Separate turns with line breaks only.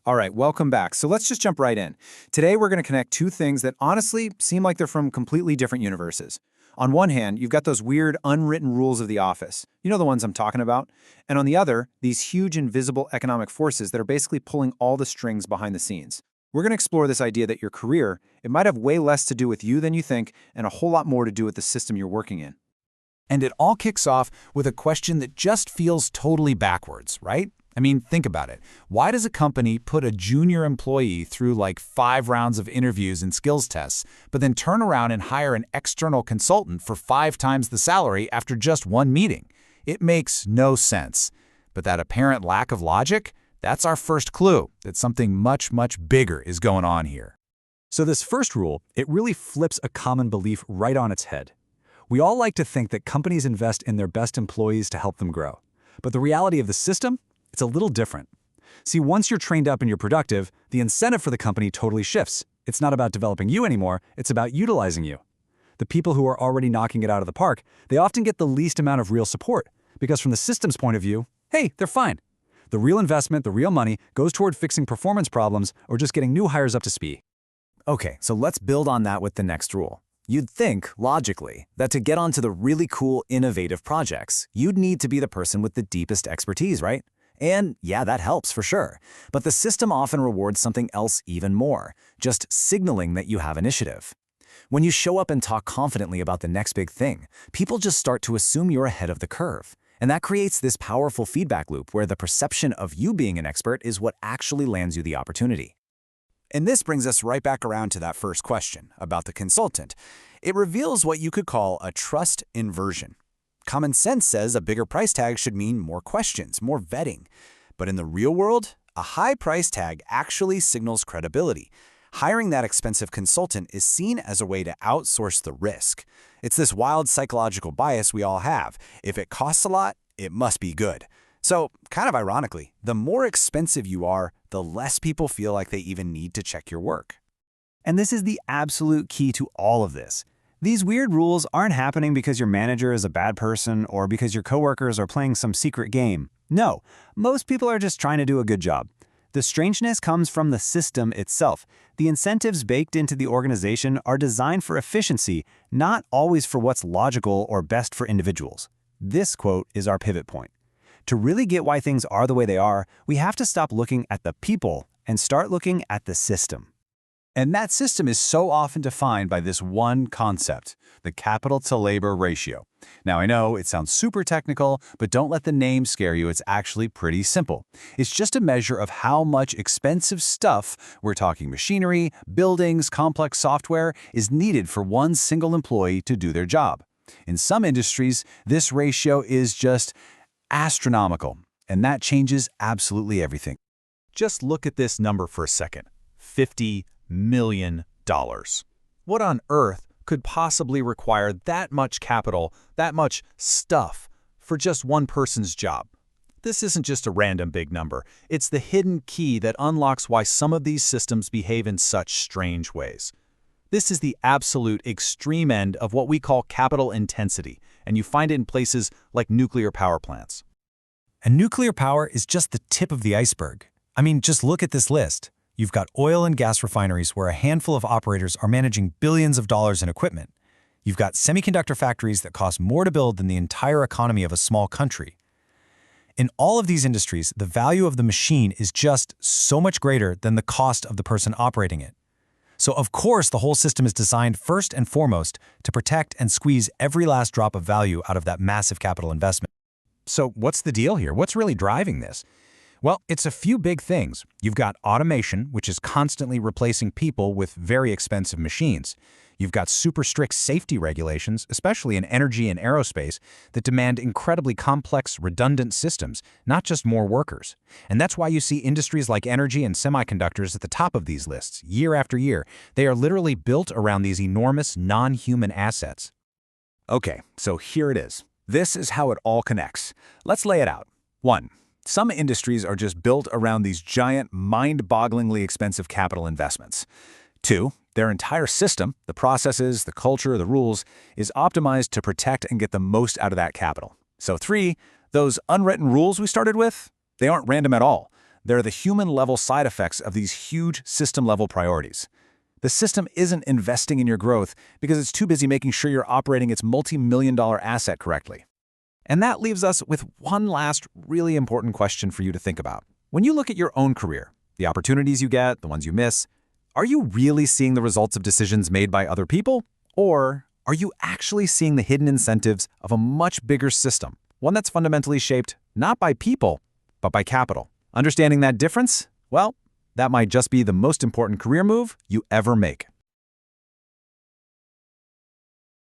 All right, welcome back. So let's just jump right in. Today, we're going to connect two things that honestly seem like they're from completely different universes. On one hand, you've got those weird unwritten rules of the office. You know the ones I'm talking about? And on the other, these huge invisible economic forces that are basically pulling all the strings behind the scenes. We're going to explore this idea that your career, it might have way less to do with you than you think and a whole lot more to do with the system you're working in.
And it all kicks off with a question that just feels totally backwards, right? I mean, think about it. Why does a company put a junior employee through like 5 rounds of interviews and skills tests, but then turn around and hire an external consultant for 5 times the salary after just 1 meeting? It makes no sense. But that apparent lack of logic, that's our first clue that something much, much bigger is going on here.
So this first rule, it really flips a common belief right on its head. We all like to think that companies invest in their best employees to help them grow. But the reality of the system? It's a little different. See, once you're trained up and you're productive, the incentive for the company totally shifts. It's not about developing you anymore, it's about utilizing you. The people who are already knocking it out of the park, they often get the least amount of real support, because from the system's point of view, hey, they're fine. The real investment, the real money, goes toward fixing performance problems or just getting new hires up to speed.
Okay, so let's build on that with the next rule. You'd think, logically, that to get onto the really cool, innovative projects, you'd need to be the person with the deepest expertise, right? And yeah, that helps for sure. But the system often rewards something else even more, just signaling that you have initiative. When you show up and talk confidently about the next big thing, people just start to assume you're ahead of the curve. And that creates this powerful feedback loop where the perception of you being an expert is what actually lands you the opportunity.
And this brings us right back around to that first question about the consultant. It reveals what you could call a trust inversion. Common sense says a bigger price tag should mean more questions, more vetting. But in the real world, a high price tag actually signals credibility. Hiring that expensive consultant is seen as a way to outsource the risk. It's this wild psychological bias we all have. If it costs a lot, it must be good. So, kind of ironically, the more expensive you are, the less people feel like they even need to check your work.
And this is the absolute key to all of this. These weird rules aren't happening because your manager is a bad person or because your coworkers are playing some secret game. No, most people are just trying to do a good job. The strangeness comes from the system itself. The incentives baked into the organization are designed for efficiency, not always for what's logical or best for individuals. This quote is our pivot point. To really get why things are the way they are, we have to stop looking at the people and start looking at the system.
And that system is so often defined by this one concept, the capital-to-labor ratio. Now, I know it sounds super technical, but don't let the name scare you. It's actually pretty simple. It's just a measure of how much expensive stuff, we're talking machinery, buildings, complex software, is needed for one single employee to do their job. In some industries, this ratio is just astronomical, and that changes absolutely everything.
Just look at this number for a second. $50 million. What on earth could possibly require that much capital, that much stuff, for just one person's job? This isn't just a random big number. It's the hidden key that unlocks why some of these systems behave in such strange ways. This is the absolute extreme end of what we call capital intensity, and you find it in places like nuclear power plants.
And nuclear power is just the tip of the iceberg. I mean, just look at this list. You've got oil and gas refineries where a handful of operators are managing billions of dollars in equipment. You've got semiconductor factories that cost more to build than the entire economy of a small country. In all of these industries, the value of the machine is just so much greater than the cost of the person operating it. So of course, the whole system is designed first and foremost to protect and squeeze every last drop of value out of that massive capital investment.
So what's the deal here? What's really driving this? Well, it's a few big things. You've got automation, which is constantly replacing people with very expensive machines. You've got super strict safety regulations, especially in energy and aerospace, that demand incredibly complex, redundant systems, not just more workers. And that's why you see industries like energy and semiconductors at the top of these lists, year after year. They are literally built around these enormous non-human assets.
Okay, so here it is. This is how it all connects. Let's lay it out. 1. Some industries are just built around these giant, mind-bogglingly expensive capital investments. 2. Their entire system, the processes, the culture, the rules, is optimized to protect and get the most out of that capital. So 3. Those unwritten rules we started with, they aren't random at all. There are the human-level side effects of these huge system-level priorities. The system isn't investing in your growth because it's too busy making sure you're operating its multi-million-dollar asset correctly. And that leaves us with one last really important question for you to think about. When you look at your own career, the opportunities you get, the ones you miss, are you really seeing the results of decisions made by other people? Or are you actually seeing the hidden incentives of a much bigger system, one that's fundamentally shaped not by people, but by capital? Understanding that difference? Well, that might just be the most important career move you ever make.